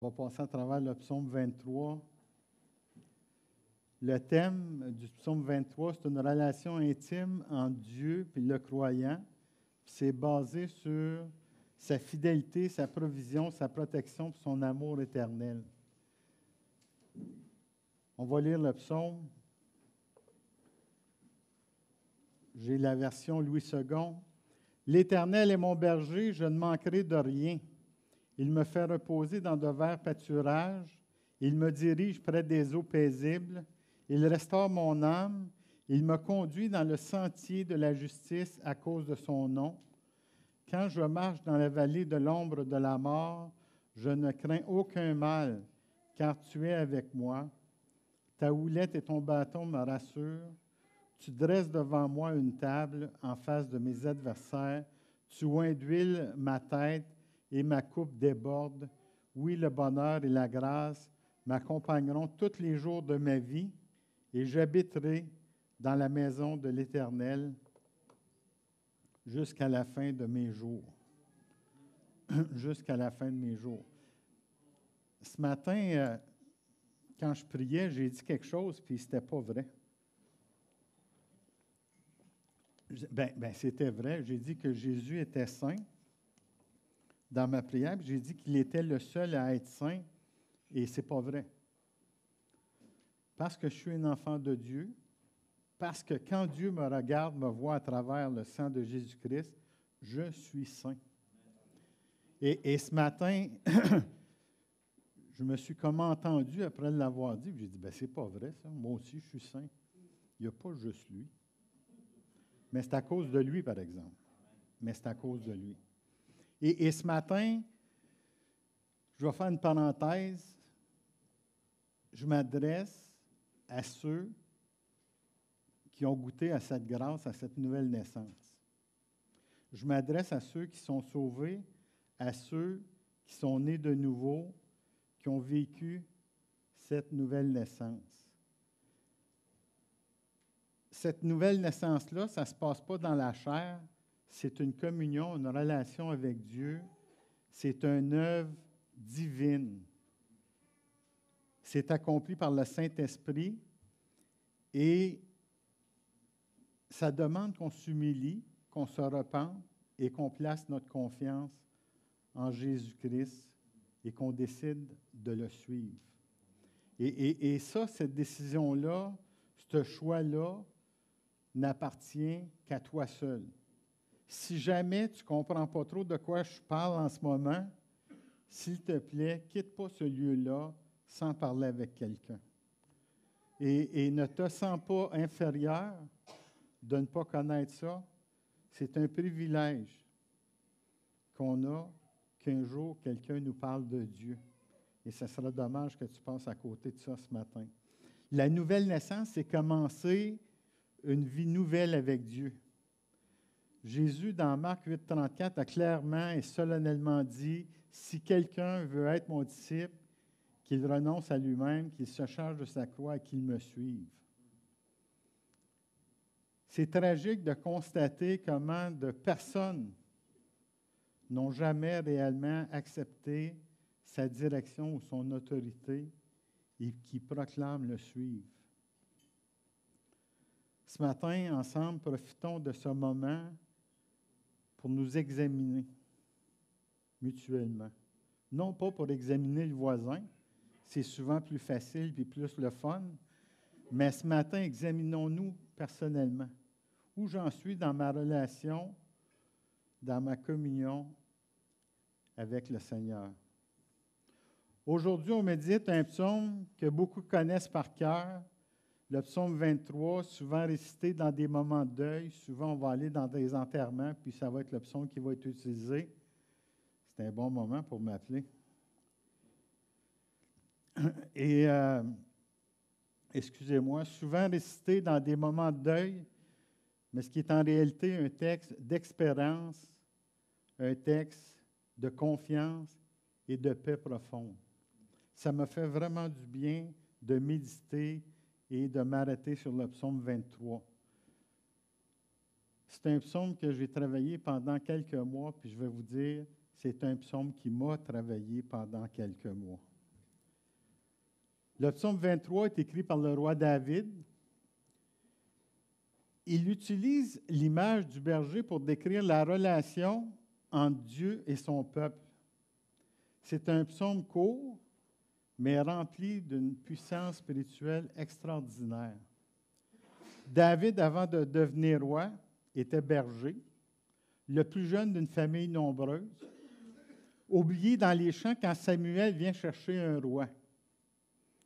On va passer à travers le psaume 23. Le thème du psaume 23, c'est une relation intime entre Dieu et le croyant. C'est basé sur sa fidélité, sa provision, sa protection et son amour éternel. On va lire le psaume. J'ai la version Louis II. « L'Éternel est mon berger, je ne manquerai de rien. Il me fait reposer dans de verts pâturages. Il me dirige près des eaux paisibles. Il restaure mon âme. Il me conduit dans le sentier de la justice à cause de son nom. Quand je marche dans la vallée de l'ombre de la mort, je ne crains aucun mal, car tu es avec moi. Ta houlette et ton bâton me rassurent. Tu dresses devant moi une table en face de mes adversaires. Tu oins d'huile ma tête et ma coupe déborde. Oui, le bonheur et la grâce m'accompagneront tous les jours de ma vie et j'habiterai dans la maison de l'Éternel jusqu'à la fin de mes jours. Jusqu'à la fin de mes jours. Ce matin, quand je priais, j'ai dit quelque chose, puis c'était pas vrai. C'était vrai. J'ai dit que Jésus était saint dans ma prière, puis j'ai dit qu'il était le seul à être saint, et c'est pas vrai. Parce que je suis un enfant de Dieu, parce que quand Dieu me regarde, me voit à travers le sang de Jésus-Christ, je suis saint. Et ce matin, je me suis comme entendu après l'avoir dit, puis j'ai dit, c'est pas vrai ça, moi aussi je suis saint. Il n'y a pas juste lui. Mais c'est à cause de lui, par exemple. Mais c'est à cause de lui. Et ce matin, je vais faire une parenthèse. Je m'adresse à ceux qui ont goûté à cette grâce, à cette nouvelle naissance. Je m'adresse à ceux qui sont sauvés, à ceux qui sont nés de nouveau, qui ont vécu cette nouvelle naissance. Cette nouvelle naissance-là, ça ne se passe pas dans la chair, c'est une communion, une relation avec Dieu, c'est une œuvre divine. C'est accompli par le Saint-Esprit et ça demande qu'on s'humilie, qu'on se repente et qu'on place notre confiance en Jésus-Christ et qu'on décide de le suivre. Et ça, cette décision-là, ce choix-là, n'appartient qu'à toi seul. Si jamais tu ne comprends pas trop de quoi je parle en ce moment, s'il te plaît, quitte pas ce lieu-là sans parler avec quelqu'un. Et ne te sens pas inférieur de ne pas connaître ça. C'est un privilège qu'on a qu'un jour quelqu'un nous parle de Dieu. Et ce serait dommage que tu passes à côté de ça ce matin. La nouvelle naissance, c'est commencer une vie nouvelle avec Dieu. Jésus, dans Marc 8,34, a clairement et solennellement dit, « Si quelqu'un veut être mon disciple, qu'il renonce à lui-même, qu'il se charge de sa croix et qu'il me suive. » C'est tragique de constater comment de personnes n'ont jamais réellement accepté sa direction ou son autorité et qui proclament le suivre. Ce matin, ensemble, profitons de ce moment pour nous examiner mutuellement. Non pas pour examiner le voisin, c'est souvent plus facile et plus le fun, mais ce matin, examinons-nous personnellement. Où j'en suis dans ma relation, dans ma communion avec le Seigneur. Aujourd'hui, on médite un psaume que beaucoup connaissent par cœur, le psaume 23, souvent récité dans des moments de deuil. Souvent, on va aller dans des enterrements, puis ça va être le psaume qui va être utilisé. C'est un bon moment pour m'appeler. Et, excusez-moi, souvent récité dans des moments de deuil, mais ce qui est en réalité un texte d'expérience, un texte de confiance et de paix profonde. Ça m'a fait vraiment du bien de méditer et de m'arrêter sur le psaume 23. C'est un psaume que j'ai travaillé pendant quelques mois, puis je vais vous dire, c'est un psaume qui m'a travaillé pendant quelques mois. Le psaume 23 est écrit par le roi David. Il utilise l'image du berger pour décrire la relation entre Dieu et son peuple. C'est un psaume court, mais rempli d'une puissance spirituelle extraordinaire. David, avant de devenir roi, était berger, le plus jeune d'une famille nombreuse, oublié dans les champs quand Samuel vient chercher un roi.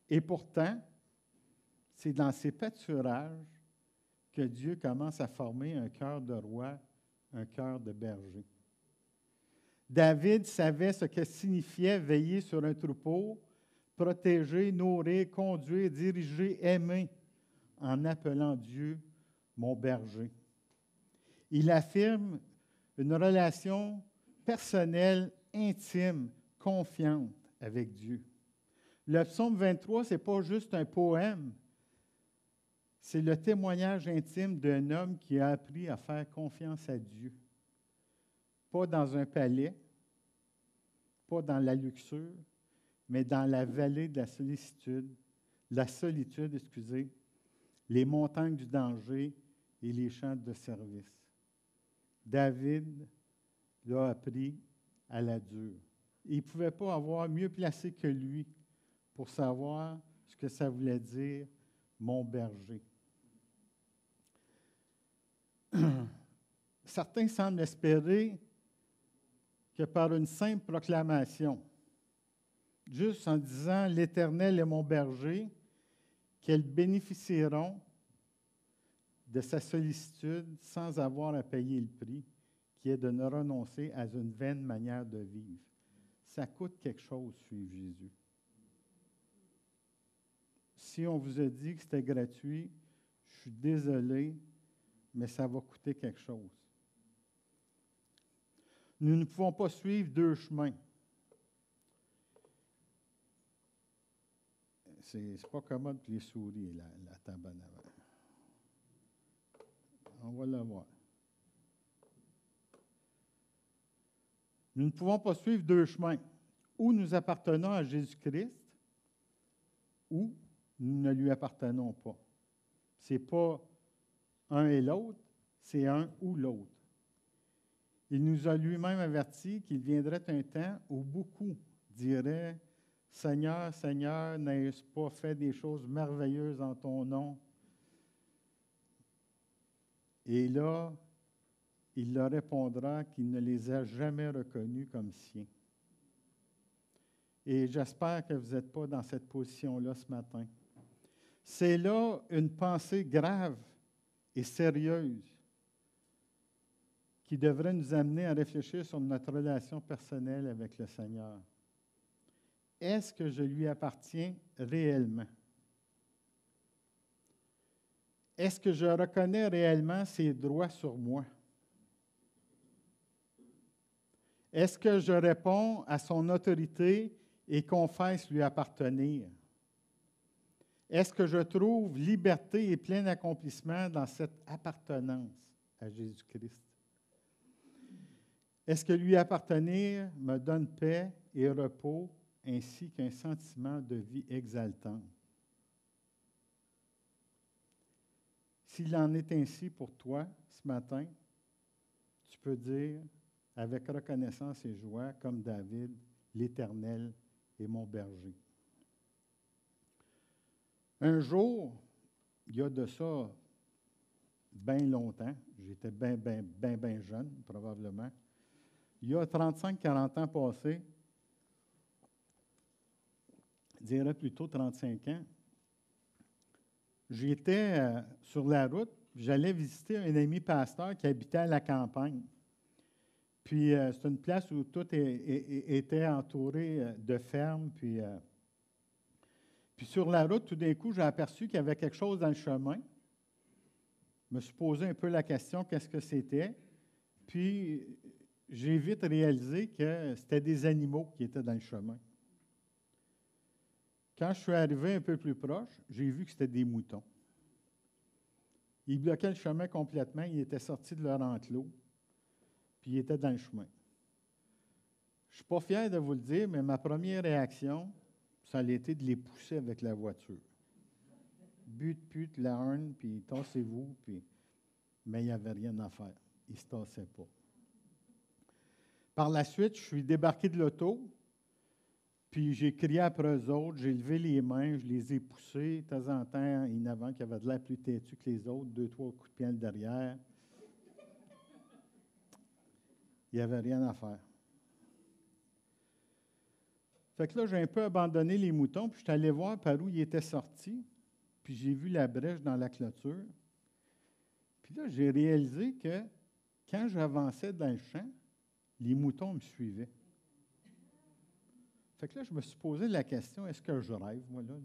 Et pourtant, c'est dans ces pâturages que Dieu commence à former un cœur de roi, un cœur de berger. David savait ce que signifiait veiller sur un troupeau, protéger, nourrir, conduire, diriger, aimer, en appelant Dieu mon berger. Il affirme une relation personnelle, intime, confiante avec Dieu. Le psaume 23, ce n'est pas juste un poème, c'est le témoignage intime d'un homme qui a appris à faire confiance à Dieu. Pas dans un palais, pas dans la luxure, mais dans la vallée de la solitude, les montagnes du danger et les champs de service. David l'a appris à la dure. Il ne pouvait pas avoir mieux placé que lui pour savoir ce que ça voulait dire « mon berger ». Certains semblent espérer que par une simple proclamation, juste en disant « l'Éternel est mon berger », qu'elles bénéficieront de sa sollicitude sans avoir à payer le prix, qui est de ne renoncer à une vaine manière de vivre. Ça coûte quelque chose, suivre Jésus. Si on vous a dit que c'était gratuit, je suis désolé, mais ça va coûter quelque chose. Nous ne pouvons pas suivre deux chemins. C'est pas commode pour les souris, la table en avant. On va le voir. Nous ne pouvons pas suivre deux chemins. Ou nous appartenons à Jésus-Christ, ou nous ne lui appartenons pas. Ce n'est pas un et l'autre, c'est un ou l'autre. Il nous a lui-même averti qu'il viendrait un temps où beaucoup diraient « Seigneur, Seigneur, n'ai-je pas fait des choses merveilleuses en ton nom? » Et là, il leur répondra qu'il ne les a jamais reconnus comme siens. Et j'espère que vous n'êtes pas dans cette position-là ce matin. C'est là une pensée grave et sérieuse qui devrait nous amener à réfléchir sur notre relation personnelle avec le Seigneur. Est-ce que je lui appartiens réellement? Est-ce que je reconnais réellement ses droits sur moi? Est-ce que je réponds à son autorité et confesse lui appartenir? Est-ce que je trouve liberté et plein accomplissement dans cette appartenance à Jésus-Christ? Est-ce que lui appartenir me donne paix et repos ainsi qu'un sentiment de vie exaltante? S'il en est ainsi pour toi ce matin, tu peux dire avec reconnaissance et joie, comme David, l'Éternel est mon berger. Un jour, il y a de ça bien longtemps, j'étais bien jeune probablement, il y a 35-40 ans passés, je dirais plutôt 35 ans, j'étais sur la route, j'allais visiter un ami pasteur qui habitait à la campagne. Puis c'est une place où tout était entouré de fermes. Puis sur la route, tout d'un coup, j'ai aperçu qu'il y avait quelque chose dans le chemin. Je me suis posé un peu la question, qu'est-ce que c'était? Puis j'ai vite réalisé que c'était des animaux qui étaient dans le chemin. Quand je suis arrivé un peu plus proche, j'ai vu que c'était des moutons. Ils bloquaient le chemin complètement, ils étaient sortis de leur enclos, puis ils étaient dans le chemin. Je ne suis pas fier de vous le dire, mais ma première réaction, ça a été de les pousser avec la voiture. But, la horn, puis tassez-vous, puis... Mais il n'y avait rien à faire. Ils ne se tassaient pas. Par la suite, je suis débarqué de l'auto, puis j'ai crié après eux autres, j'ai levé les mains, je les ai poussés. De temps en temps, il y en avait qui avait de l'air plus têtu que les autres, 2-3 coups de pied derrière. Il n'y avait rien à faire. Fait que là, j'ai un peu abandonné les moutons, puis je suis allé voir par où ils étaient sortis, puis j'ai vu la brèche dans la clôture. Puis là, j'ai réalisé que quand j'avançais dans le champ, les moutons me suivaient. Fait que là, je me suis posé la question, est-ce que je rêve, moi, là?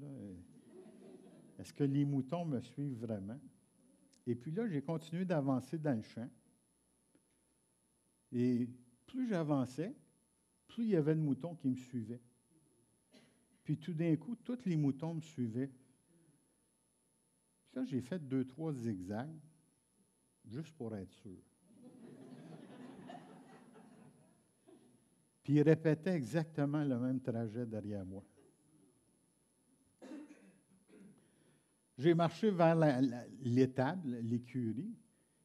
Est-ce que les moutons me suivent vraiment? Et puis là, j'ai continué d'avancer dans le champ. Et plus j'avançais, plus il y avait de moutons qui me suivaient. Puis tout d'un coup, tous les moutons me suivaient. Puis là, j'ai fait 2-3 zigzags, juste pour être sûr. Puis ils répétaient exactement le même trajet derrière moi. J'ai marché vers l'étable, l'écurie.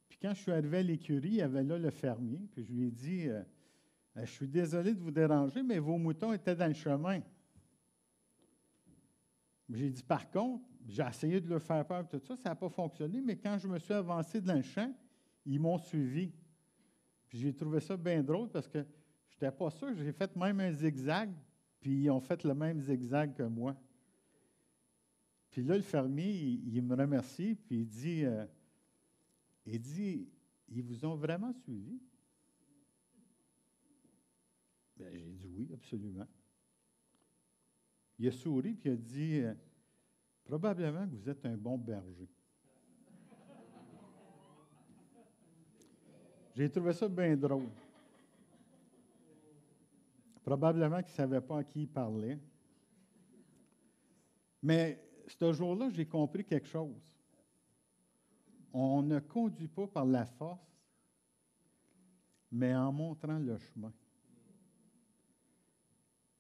Puis quand je suis arrivé à l'écurie, il y avait là le fermier. Puis je lui ai dit, je suis désolé de vous déranger, mais vos moutons étaient dans le chemin. J'ai dit, par contre, j'ai essayé de leur faire peur, tout ça, ça n'a pas fonctionné, mais quand je me suis avancé dans le champ, ils m'ont suivi. Puis j'ai trouvé ça bien drôle parce que je n'étais pas sûr, j'ai fait même un zigzag, puis ils ont fait le même zigzag que moi. Puis là, le fermier, il me remercie, puis il dit, ils vous ont vraiment suivi? Bien, j'ai dit oui, absolument. Il a souri, puis il a dit, probablement que vous êtes un bon berger. J'ai trouvé ça bien drôle. Probablement qu'il ne savait pas à qui il parlait. Mais ce jour-là, j'ai compris quelque chose. On ne conduit pas par la force, mais en montrant le chemin.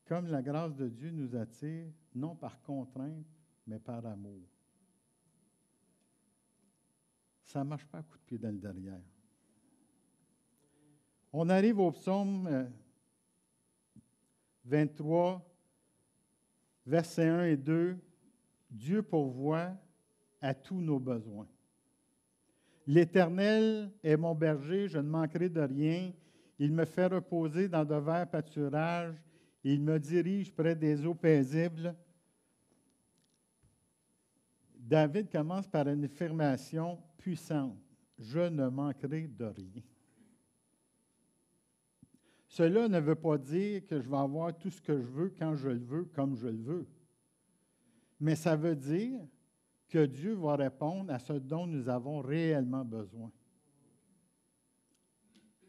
Comme la grâce de Dieu nous attire, non par contrainte, mais par amour. Ça ne marche pas à coup de pied dans le derrière. On arrive au psaume 23, versets 1 et 2. Dieu pourvoit à tous nos besoins. L'Éternel est mon berger, je ne manquerai de rien. Il me fait reposer dans de verts pâturages. Il me dirige près des eaux paisibles. David commence par une affirmation puissante. Je ne manquerai de rien. Cela ne veut pas dire que je vais avoir tout ce que je veux quand je le veux, comme je le veux. Mais ça veut dire que Dieu va répondre à ce dont nous avons réellement besoin.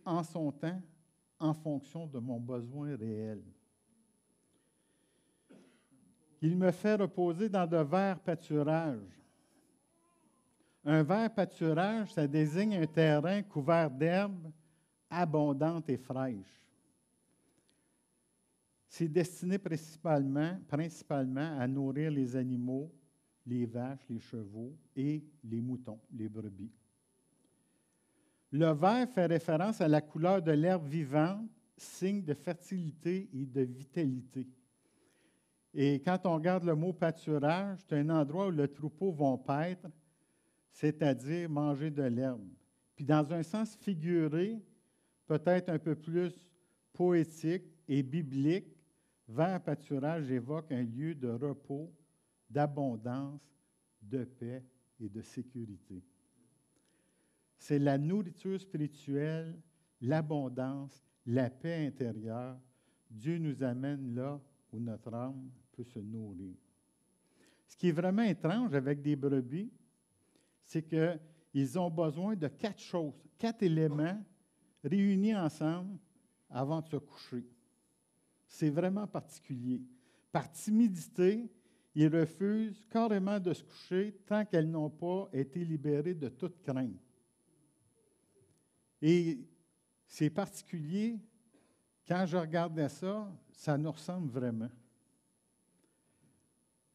En son temps, en fonction de mon besoin réel. Il me fait reposer dans de verts pâturages. Un vert pâturage, ça désigne un terrain couvert d'herbes abondantes et fraîches. C'est destiné principalement à nourrir les animaux, les vaches, les chevaux et les moutons, les brebis. Le vert fait référence à la couleur de l'herbe vivante, signe de fertilité et de vitalité. Et quand on regarde le mot pâturage, c'est un endroit où le troupeau va paître, c'est-à-dire manger de l'herbe. Puis dans un sens figuré, peut-être un peu plus poétique et biblique, vert pâturage évoque un lieu de repos, d'abondance, de paix et de sécurité. C'est la nourriture spirituelle, l'abondance, la paix intérieure. Dieu nous amène là où notre âme peut se nourrir. Ce qui est vraiment étrange avec des brebis, c'est qu'ils ont besoin de 4 choses, 4 éléments réunis ensemble avant de se coucher. C'est vraiment particulier. Par timidité, ils refusent carrément de se coucher tant qu'elles n'ont pas été libérées de toute crainte. Et c'est particulier, quand je regardais ça, ça nous ressemble vraiment.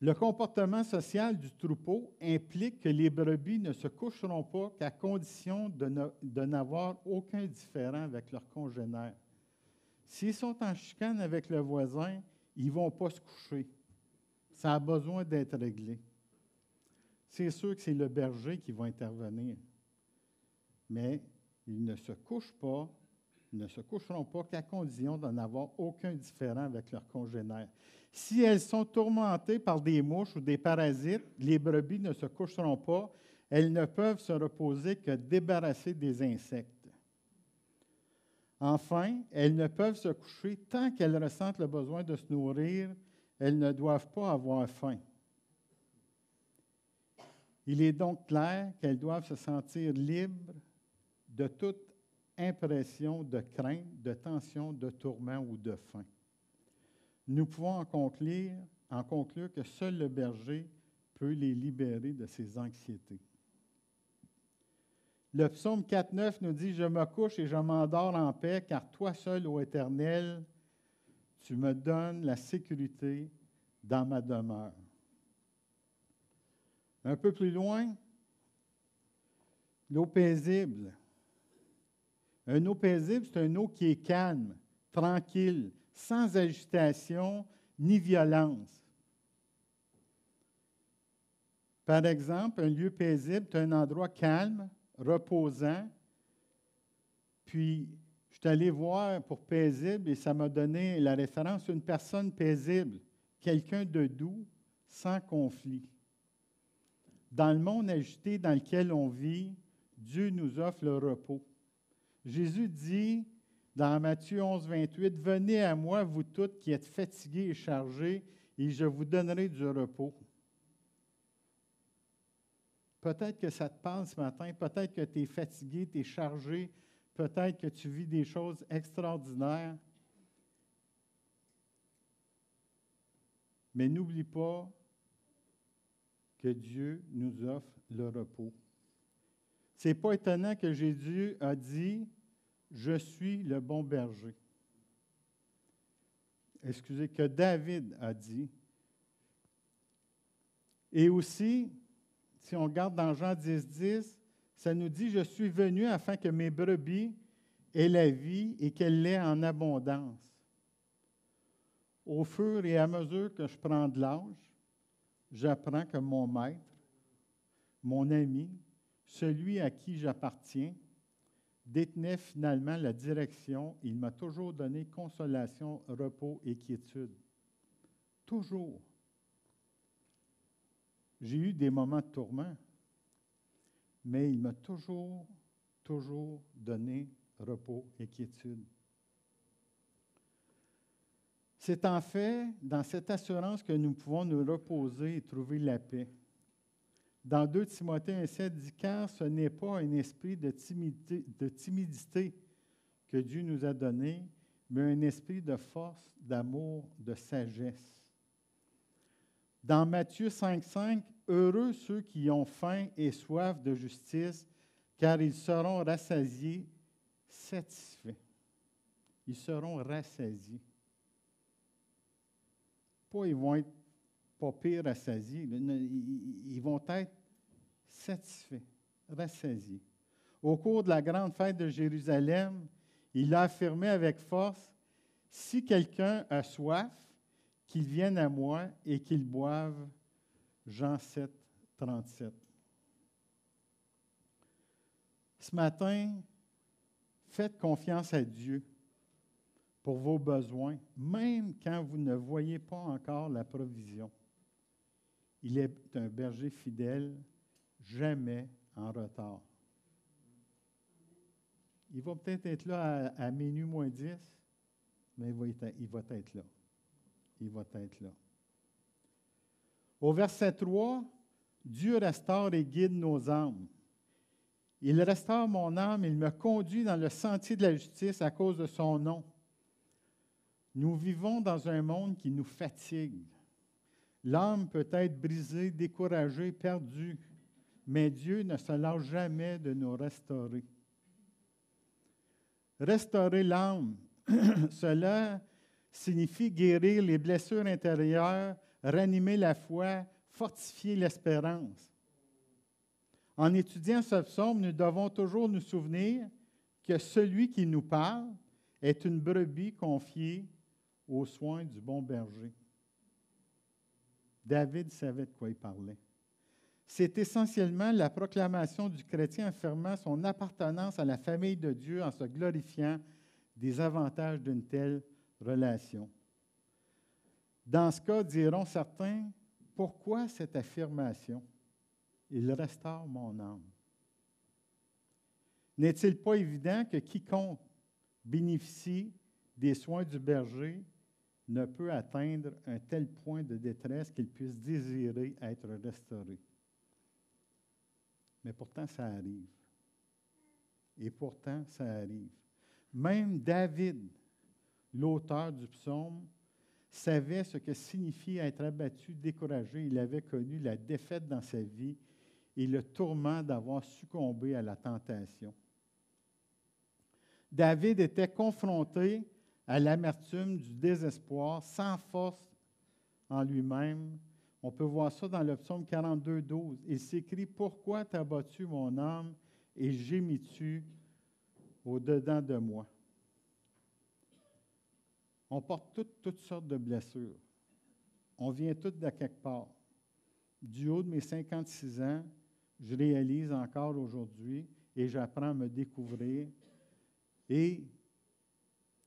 Le comportement social du troupeau implique que les brebis ne se coucheront pas qu'à condition de n'avoir aucun différend avec leurs congénères. S'ils sont en chicane avec le voisin, ils ne vont pas se coucher. Ça a besoin d'être réglé. C'est sûr que c'est le berger qui va intervenir. Mais ils ne se coucheront pas qu'à condition d'en avoir aucun différent avec leurs congénères. Si elles sont tourmentées par des mouches ou des parasites, les brebis ne se coucheront pas. Elles ne peuvent se reposer que débarrassées des insectes. Enfin, elles ne peuvent se coucher tant qu'elles ressentent le besoin de se nourrir. Elles ne doivent pas avoir faim. Il est donc clair qu'elles doivent se sentir libres de toute impression de crainte, de tension, de tourment ou de faim. Nous pouvons en conclure que seul le berger peut les libérer de ces anxiétés. Le psaume 4,9 nous dit « Je me couche et je m'endors en paix, car toi seul, ô Éternel, tu me donnes la sécurité dans ma demeure. » Un peu plus loin, l'eau paisible. Une eau paisible, c'est une eau qui est calme, tranquille, sans agitation ni violence. Par exemple, un lieu paisible, c'est un endroit calme, reposant. Puis, je suis allé voir pour paisible et ça m'a donné la référence une personne paisible, quelqu'un de doux, sans conflit. Dans le monde agité dans lequel on vit, Dieu nous offre le repos. Jésus dit dans Matthieu 11, 28, « Venez à moi, vous toutes qui êtes fatigués et chargés, et je vous donnerai du repos. » Peut-être que ça te parle ce matin, peut-être que tu es fatigué, tu es chargé, peut-être que tu vis des choses extraordinaires. Mais n'oublie pas que Dieu nous offre le repos. Ce n'est pas étonnant que Jésus a dit « Je suis le bon berger ». Excusez, que David a dit. Et aussi, si on regarde dans Jean 10, 10, ça nous dit « Je suis venu afin que mes brebis aient la vie et qu'elle l'ait en abondance. » Au fur et à mesure que je prends de l'âge, j'apprends que mon maître, mon ami, celui à qui j'appartiens, détenait finalement la direction. Il m'a toujours donné consolation, repos et quiétude. Toujours. J'ai eu des moments de tourment, mais il m'a toujours donné repos et quiétude. C'est en fait dans cette assurance que nous pouvons nous reposer et trouver la paix. Dans 2 Timothée 1,7 dit « Car ce n'est pas un esprit de timidité que Dieu nous a donné, mais un esprit de force, d'amour, de sagesse. » Dans Matthieu 5,5, « Heureux ceux qui ont faim et soif de justice, car ils seront rassasiés, satisfaits. » Ils seront rassasiés. Pas ils vont être pas pire rassasiés, ils vont être satisfaits, rassasiés. Au cours de la grande fête de Jérusalem, il a affirmé avec force, « Si quelqu'un a soif, qu'il vienne à moi et qu'il boive. » Jean 7, 37. Ce matin, faites confiance à Dieu pour vos besoins, même quand vous ne voyez pas encore la provision. Il est un berger fidèle, jamais en retard. Il va peut-être être là à minuit moins 10, mais il va être là. Il va être là. Au verset 3, Dieu restaure et guide nos âmes. Il restaure mon âme, il me conduit dans le sentier de la justice à cause de son nom. Nous vivons dans un monde qui nous fatigue. L'âme peut être brisée, découragée, perdue, mais Dieu ne se lâche jamais de nous restaurer. Restaurer l'âme, cela signifie guérir les blessures intérieures, ranimer la foi, fortifier l'espérance. En étudiant ce psaume, nous devons toujours nous souvenir que celui qui nous parle est une brebis confiée aux soins du bon berger. David savait de quoi il parlait. C'est essentiellement la proclamation du chrétien affirmant son appartenance à la famille de Dieu en se glorifiant des avantages d'une telle relation. Dans ce cas, diront certains, pourquoi cette affirmation? Il restaure mon âme. N'est-il pas évident que quiconque bénéficie des soins du berger ne peut atteindre un tel point de détresse qu'il puisse désirer être restauré? Mais pourtant, ça arrive. Et pourtant, ça arrive. Même David, l'auteur du psaume, savait ce que signifie être abattu, découragé. Il avait connu la défaite dans sa vie et le tourment d'avoir succombé à la tentation. David était confronté à l'amertume du désespoir, sans force en lui-même. On peut voir ça dans le psaume 42, 12. Il s'écrit « Pourquoi t'as battu mon âme et gémis-tu au-dedans de moi? » On porte toutes sortes de blessures. On vient toutes de quelque part. Du haut de mes 56 ans, je réalise encore aujourd'hui et j'apprends à me découvrir et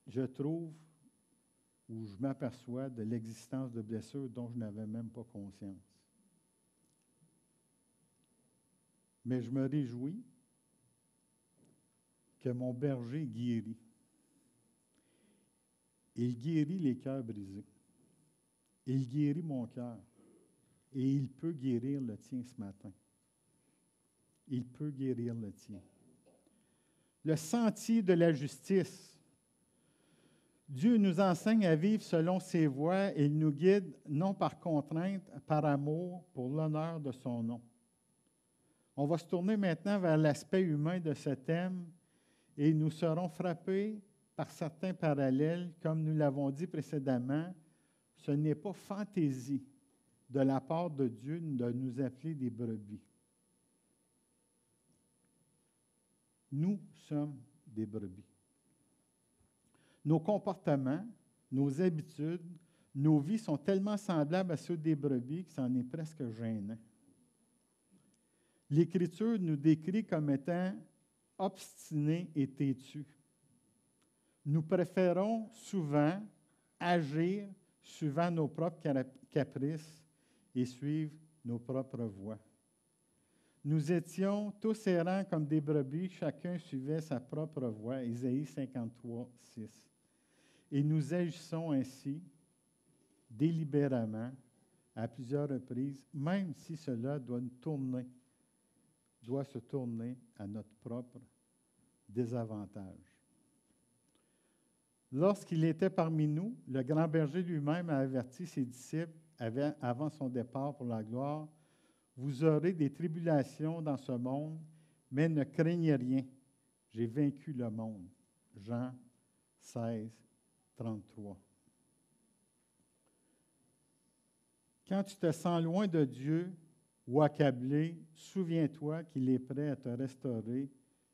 je trouve ou je m'aperçois de l'existence de blessures dont je n'avais même pas conscience. Mais je me réjouis que mon berger guérit. Il guérit les cœurs brisés. Il guérit mon cœur. Et il peut guérir le tien ce matin. Il peut guérir le tien. Le sentier de la justice. Dieu nous enseigne à vivre selon ses voies et il nous guide non par contrainte, par amour, pour l'honneur de son nom. On va se tourner maintenant vers l'aspect humain de ce thème et nous serons frappés par certains parallèles. Comme nous l'avons dit précédemment, ce n'est pas fantaisie de la part de Dieu de nous appeler des brebis. Nous sommes des brebis. Nos comportements, nos habitudes, nos vies sont tellement semblables à ceux des brebis que c'en est presque gênant. L'Écriture nous décrit comme étant obstinés et têtus. Nous préférons souvent agir suivant nos propres caprices et suivre nos propres voies. Nous étions tous errants comme des brebis, chacun suivait sa propre voie. Ésaïe 53, 6. Et nous agissons ainsi délibérément à plusieurs reprises, même si cela doit se tourner à notre propre désavantage. Lorsqu'il était parmi nous, le grand berger lui-même a averti ses disciples avant son départ pour la gloire, « Vous aurez des tribulations dans ce monde, mais ne craignez rien, j'ai vaincu le monde. » Jean 16, 33. Quand tu te sens loin de Dieu ou accablé, souviens-toi qu'il est prêt à te restaurer.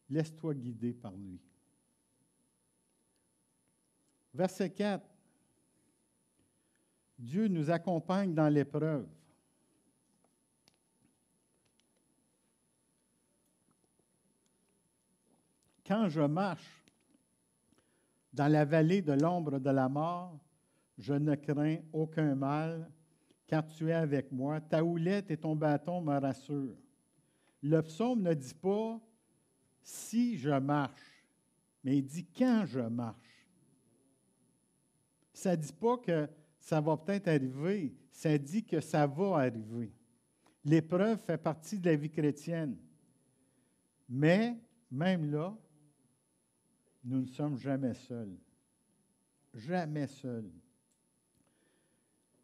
Laisse-toi guider par lui. Verset 4. Dieu nous accompagne dans l'épreuve. Quand je marche dans la vallée de l'ombre de la mort, je ne crains aucun mal, car tu es avec moi. Ta houlette et ton bâton me rassurent. Le psaume ne dit pas « si je marche », mais il dit « quand je marche ». Ça ne dit pas que ça va peut-être arriver, ça dit que ça va arriver. L'épreuve fait partie de la vie chrétienne. Mais, même là, nous ne sommes jamais seuls. Jamais seuls.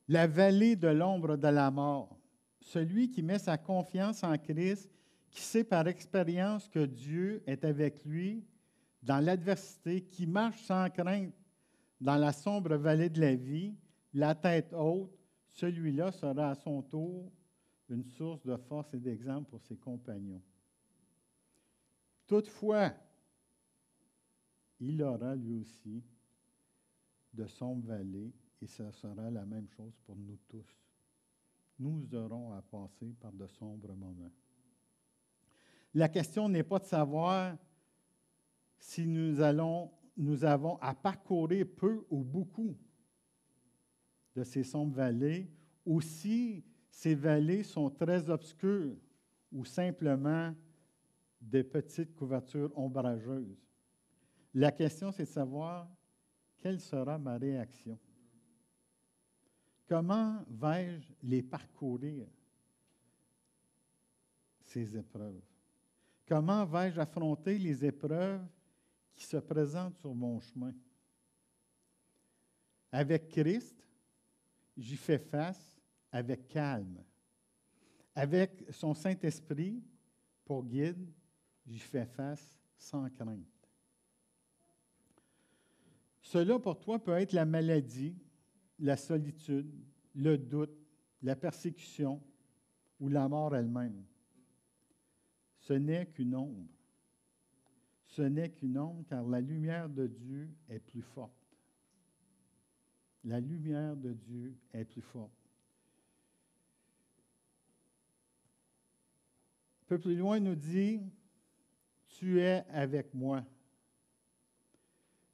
La vallée de l'ombre de la mort. Celui qui met sa confiance en Christ, qui sait par expérience que Dieu est avec lui dans l'adversité, qui marche sans crainte dans la sombre vallée de la vie, la tête haute, celui-là sera à son tour une source de force et d'exemple pour ses compagnons. Toutefois, il aura lui aussi de sombres vallées et ce sera la même chose pour nous tous. Nous aurons à passer par de sombres moments. La question n'est pas de savoir si nous avons à parcourir peu ou beaucoup de ces sombres vallées, ou si ces vallées sont très obscures ou simplement des petites couvertures ombrageuses. La question, c'est de savoir quelle sera ma réaction. Comment vais-je les parcourir, ces épreuves? Comment vais-je affronter les épreuves qui se présentent sur mon chemin? Avec Christ, j'y fais face avec calme. Avec son Saint-Esprit pour guide, j'y fais face sans crainte. Cela pour toi peut être la maladie, la solitude, le doute, la persécution ou la mort elle-même. Ce n'est qu'une ombre. Ce n'est qu'une ombre car la lumière de Dieu est plus forte. La lumière de Dieu est plus forte. Un peu plus loin, il nous dit, « Tu es avec moi ».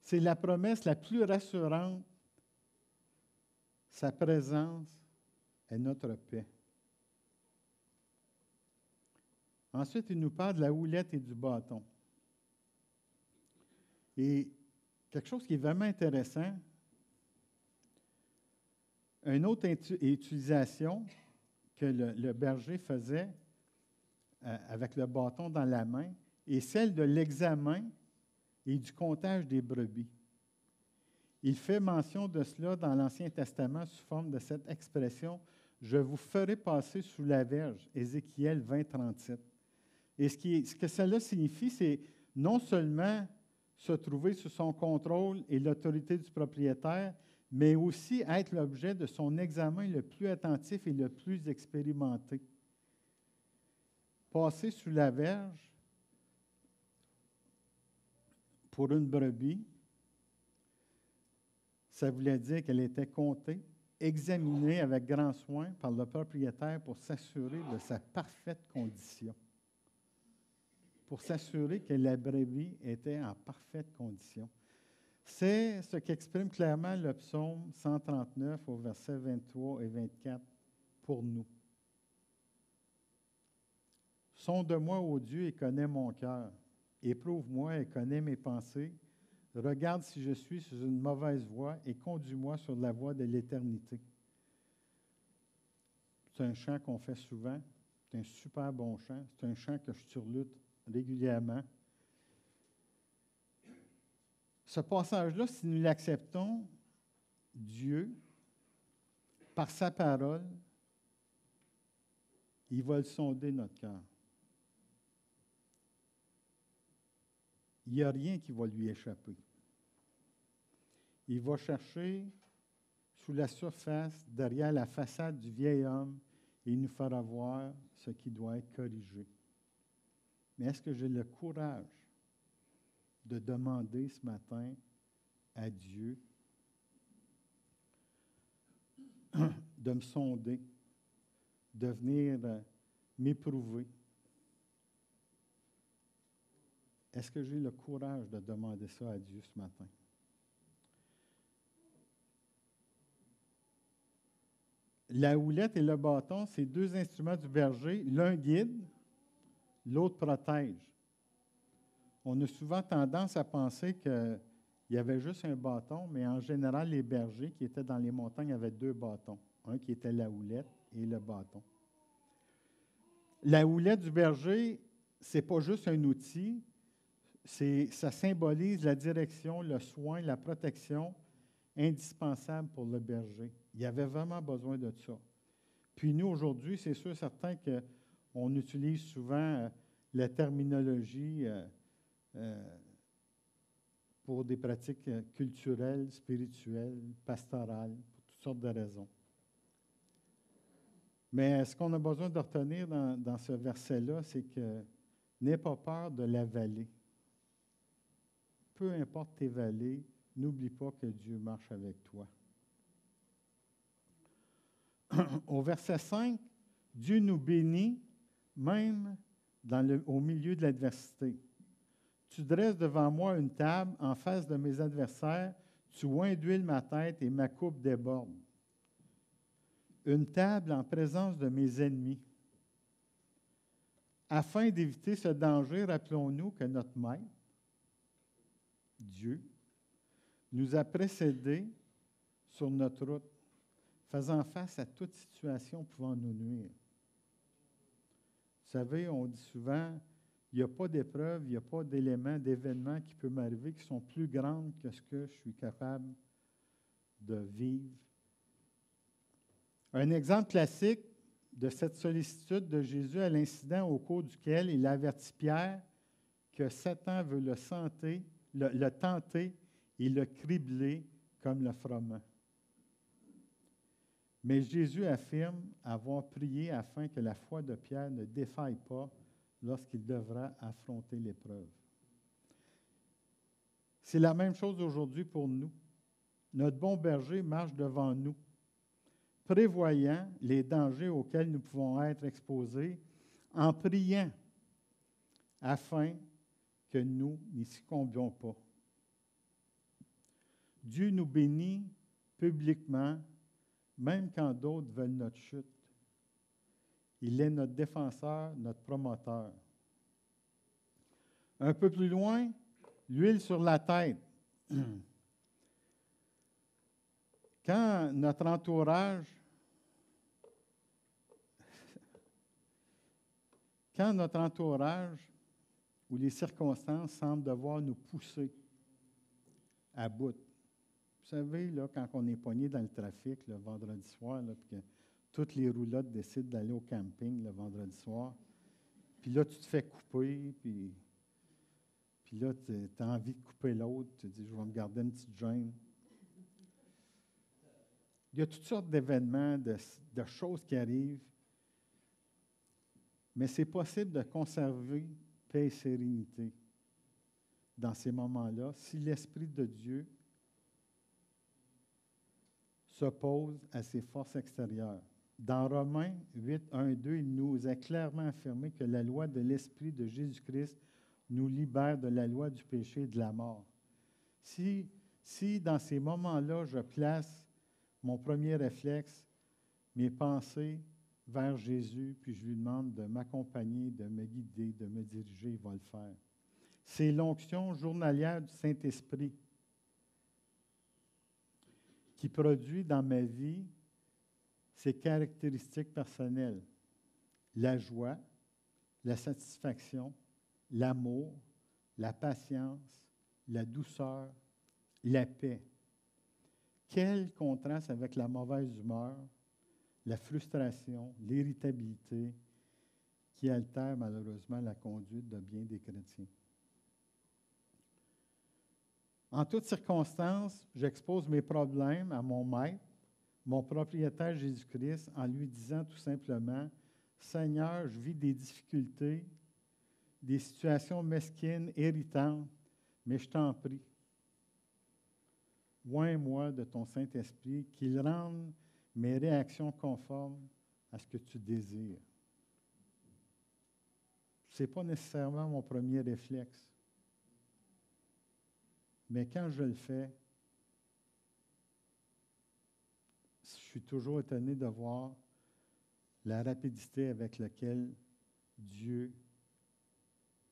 C'est la promesse la plus rassurante. Sa présence est notre paix. Ensuite, il nous parle de la houlette et du bâton. Et quelque chose qui est vraiment intéressant, une autre utilisation que le berger faisait avec le bâton dans la main est celle de l'examen et du comptage des brebis. Il fait mention de cela dans l'Ancien Testament sous forme de cette expression « Je vous ferai passer sous la verge », Ézéchiel 20, 37. Et ce que cela signifie, c'est non seulement se trouver sous son contrôle et l'autorité du propriétaire, mais aussi être l'objet de son examen le plus attentif et le plus expérimenté. Passer sous la verge pour une brebis, ça voulait dire qu'elle était comptée, examinée avec grand soin par le propriétaire pour s'assurer de sa parfaite condition. Pour s'assurer que la brebis était en parfaite condition. C'est ce qu'exprime clairement le psaume 139 au verset 23 et 24 pour nous. Sonde-moi, ô Dieu, et connais mon cœur. Éprouve-moi et connais mes pensées. Regarde si je suis sur une mauvaise voie et conduis-moi sur la voie de l'éternité. C'est un chant qu'on fait souvent. C'est un super bon chant. C'est un chant que je surlute régulièrement. Ce passage-là, si nous l'acceptons, Dieu, par sa parole, il va le sonder notre cœur. Il n'y a rien qui va lui échapper. Il va chercher sous la surface, derrière la façade du vieil homme, et il nous fera voir ce qui doit être corrigé. Mais est-ce que j'ai le courage de demander ce matin à Dieu de me sonder, de venir m'éprouver? Est-ce que j'ai le courage de demander ça à Dieu ce matin? La houlette et le bâton, c'est deux instruments du berger. L'un guide, l'autre protège. On a souvent tendance à penser qu'il y avait juste un bâton, mais en général, les bergers qui étaient dans les montagnes avaient deux bâtons. Un qui était la houlette et le bâton. La houlette du berger, ce n'est pas juste un outil, ça symbolise la direction, le soin, la protection indispensable pour le berger. Il y avait vraiment besoin de ça. Puis nous, aujourd'hui, c'est sûr certain qu'on utilise souvent la terminologie pour des pratiques culturelles, spirituelles, pastorales, pour toutes sortes de raisons. Mais ce qu'on a besoin de retenir dans ce verset-là, c'est que n'aie pas peur de la vallée. Peu importe tes vallées, n'oublie pas que Dieu marche avec toi. Au verset 5, Dieu nous bénit même au milieu de l'adversité. Tu dresses devant moi une table en face de mes adversaires, tu oins d'huile ma tête et ma coupe déborde. Une table en présence de mes ennemis. Afin d'éviter ce danger, rappelons-nous que notre Maître, Dieu, nous a précédés sur notre route, faisant face à toute situation pouvant nous nuire. Vous savez, on dit souvent, il n'y a pas d'épreuve, il n'y a pas d'éléments, d'événements qui peuvent m'arriver qui sont plus grands que ce que je suis capable de vivre. Un exemple classique de cette sollicitude de Jésus à l'incident au cours duquel il avertit Pierre que Satan veut le tenter et le cribler comme le froment. Mais Jésus affirme avoir prié afin que la foi de Pierre ne défaille pas lorsqu'il devra affronter l'épreuve. C'est la même chose aujourd'hui pour nous. Notre bon berger marche devant nous, prévoyant les dangers auxquels nous pouvons être exposés, en priant afin que nous n'y succombions pas. Dieu nous bénit publiquement, même quand d'autres veulent notre chute. Il est notre défenseur, notre promoteur. Un peu plus loin, l'huile sur la tête. Quand notre entourage ou les circonstances semblent devoir nous pousser à bout. Vous savez, là, quand on est pogné dans le trafic le vendredi soir, là, puis que toutes les roulottes décident d'aller au camping le vendredi soir, puis là, tu te fais couper, puis là, tu as envie de couper l'autre, tu te dis, je vais me garder une petite gêne. Il y a toutes sortes d'événements, de choses qui arrivent, mais c'est possible de conserver paix et sérénité dans ces moments-là si l'Esprit de Dieu s'oppose à ses forces extérieures. Dans Romains 8, 1 et 2, il nous a clairement affirmé que la loi de l'Esprit de Jésus-Christ nous libère de la loi du péché et de la mort. Si dans ces moments-là, je place mon premier réflexe, mes pensées vers Jésus, puis je lui demande de m'accompagner, de me guider, de me diriger, il va le faire. C'est l'onction journalière du Saint-Esprit qui produit dans ma vie ses caractéristiques personnelles. La joie, la satisfaction, l'amour, la patience, la douceur, la paix. Quel contraste avec la mauvaise humeur, la frustration, l'irritabilité qui altèrent malheureusement la conduite de bien des chrétiens. En toutes circonstances, j'expose mes problèmes à mon maître, mon propriétaire Jésus-Christ, en lui disant tout simplement, « Seigneur, je vis des difficultés, des situations mesquines, irritantes, mais je t'en prie, oins-moi de ton Saint-Esprit, qu'il rende mes réactions conformes à ce que tu désires. » Ce n'est pas nécessairement mon premier réflexe. Mais quand je le fais, je suis toujours étonné de voir la rapidité avec laquelle Dieu,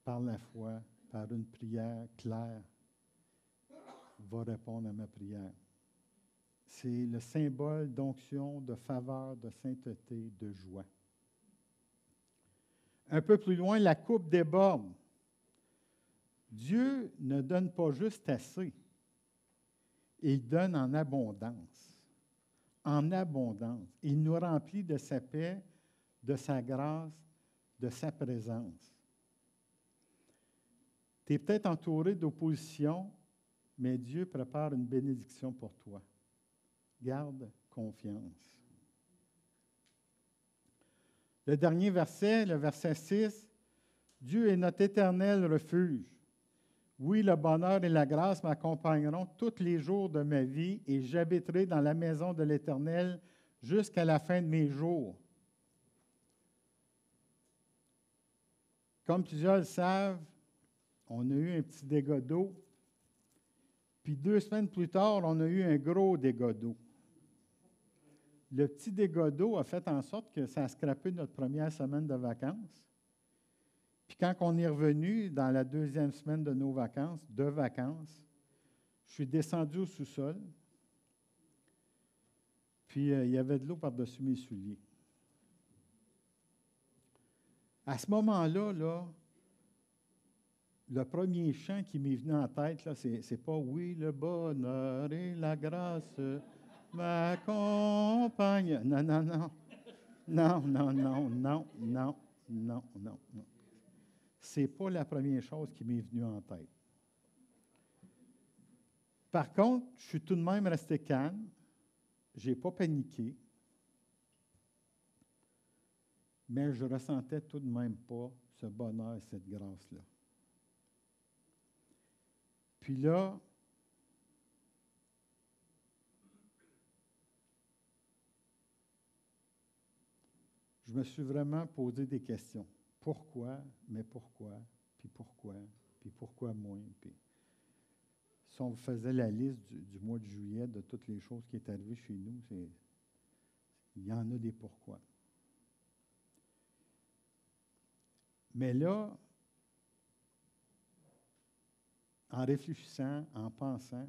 par la foi, par une prière claire, va répondre à ma prière. C'est le symbole d'onction, de faveur, de sainteté, de joie. Un peu plus loin, la coupe déborde. Dieu ne donne pas juste assez, il donne en abondance. En abondance. Il nous remplit de sa paix, de sa grâce, de sa présence. Tu es peut-être entouré d'opposition, mais Dieu prépare une bénédiction pour toi. Garde confiance. Le dernier verset, le verset 6, « Dieu est notre éternel refuge. Oui, le bonheur et la grâce m'accompagneront tous les jours de ma vie et j'habiterai dans la maison de l'Éternel jusqu'à la fin de mes jours. » Comme plusieurs le savent, on a eu un petit dégât d'eau. Puis 2 semaines plus tard, on a eu un gros dégât d'eau. Le petit dégât d'eau a fait en sorte que ça a scrappé notre première semaine de vacances. Puis quand on est revenu dans la 2e semaine de nos vacances, je suis descendu au sous-sol. Puis il y avait de l'eau par-dessus mes souliers. À ce moment-là, le premier chant qui m'est venu en tête, là, c'est pas « Oui, le bonheur et la grâce m'accompagnent ». Non, non, non. Non, non, non, non, non, non, non, non. C'est pas la première chose qui m'est venue en tête. Par contre, je suis tout de même resté calme. Je n'ai pas paniqué. Mais je ne ressentais tout de même pas ce bonheur et cette grâce-là. Puis là, je me suis vraiment posé des questions. Pourquoi, mais pourquoi, puis pourquoi, puis pourquoi moi? Puis, si on faisait la liste du mois de juillet de toutes les choses qui sont arrivées chez nous, il y en a des pourquoi. Mais là, en réfléchissant, en pensant,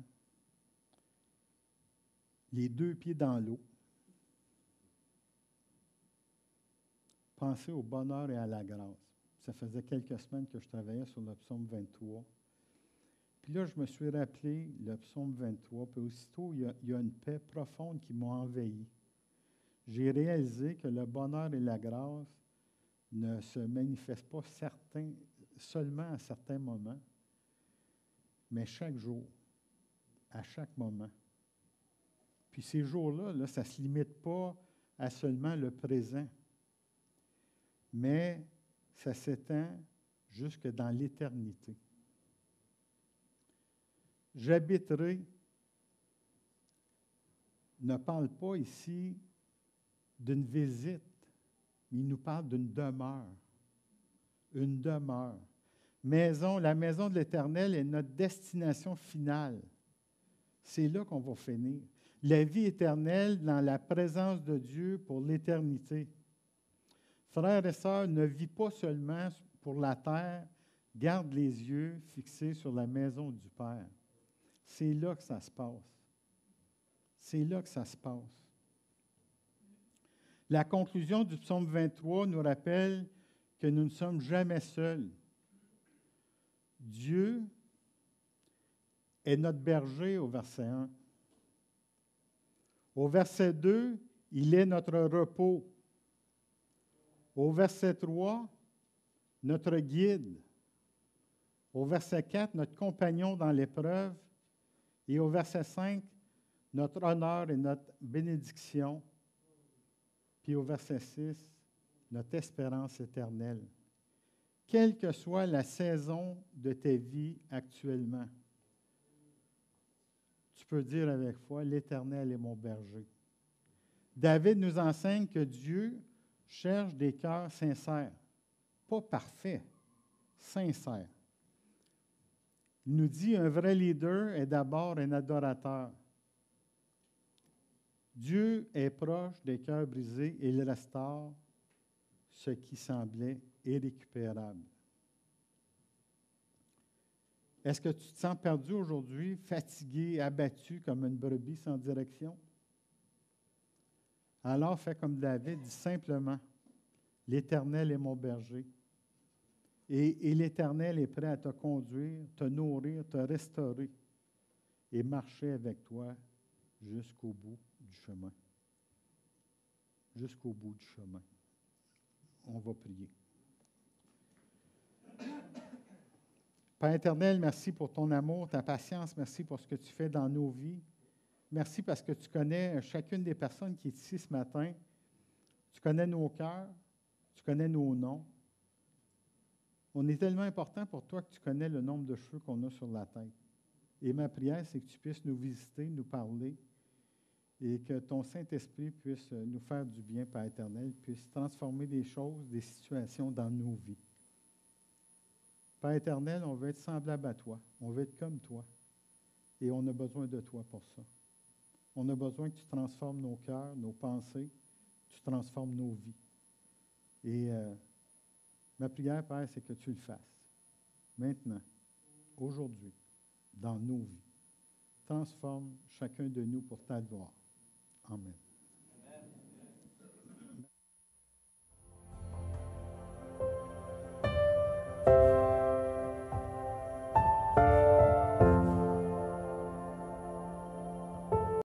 les 2 pieds dans l'eau, penser au bonheur et à la grâce. Ça faisait quelques semaines que je travaillais sur le psaume 23. Puis là, je me suis rappelé le psaume 23, puis aussitôt, il y a une paix profonde qui m'a envahi. J'ai réalisé que le bonheur et la grâce ne se manifestent pas seulement à certains moments, mais chaque jour, à chaque moment. Puis ces jours-là, ça ne se limite pas à seulement le présent, mais ça s'étend jusque dans l'éternité. J'habiterai ne parle pas ici d'une visite, mais il nous parle d'une demeure. Une demeure. La maison de l'Éternel est notre destination finale. C'est là qu'on va finir. La vie éternelle dans la présence de Dieu pour l'éternité. Frères et sœurs, ne vis pas seulement pour la terre, garde les yeux fixés sur la maison du Père. C'est là que ça se passe. C'est là que ça se passe. La conclusion du psaume 23 nous rappelle que nous ne sommes jamais seuls. Dieu est notre berger au verset 1. Au verset 2, il est notre repos. Au verset 3, notre guide. Au verset 4, notre compagnon dans l'épreuve. Et au verset 5, notre honneur et notre bénédiction. Puis au verset 6, notre espérance éternelle. Quelle que soit la saison de ta vie actuellement, tu peux dire avec foi, l'Éternel est mon berger. David nous enseigne que Dieu cherche des cœurs sincères, pas parfaits, sincères. Il nous dit, un vrai leader est d'abord un adorateur. Dieu est proche des cœurs brisés et il restaure ce qui semblait irrécupérable. Est-ce que tu te sens perdu aujourd'hui, fatigué, abattu comme une brebis sans direction? Alors fais comme David, dis simplement, l'Éternel est mon berger. Et l'Éternel est prêt à te conduire, te nourrir, te restaurer et marcher avec toi jusqu'au bout du chemin. Jusqu'au bout du chemin. On va prier. Père éternel, merci pour ton amour, ta patience. Merci pour ce que tu fais dans nos vies. Merci parce que tu connais chacune des personnes qui est ici ce matin. Tu connais nos cœurs. connais nos noms. On est tellement important pour toi que tu connais le nombre de cheveux qu'on a sur la tête. Et ma prière, c'est que tu puisses nous visiter, nous parler, et que ton Saint-Esprit puisse nous faire du bien, Père éternel, puisse transformer des choses, des situations dans nos vies. Père éternel, on veut être semblable à toi. On veut être comme toi. Et on a besoin de toi pour ça. On a besoin que tu transformes nos cœurs, nos pensées, que tu transformes nos vies. Et ma prière, Père, c'est que tu le fasses. Maintenant, aujourd'hui, dans nos vies. Transforme chacun de nous pour ta gloire. Amen.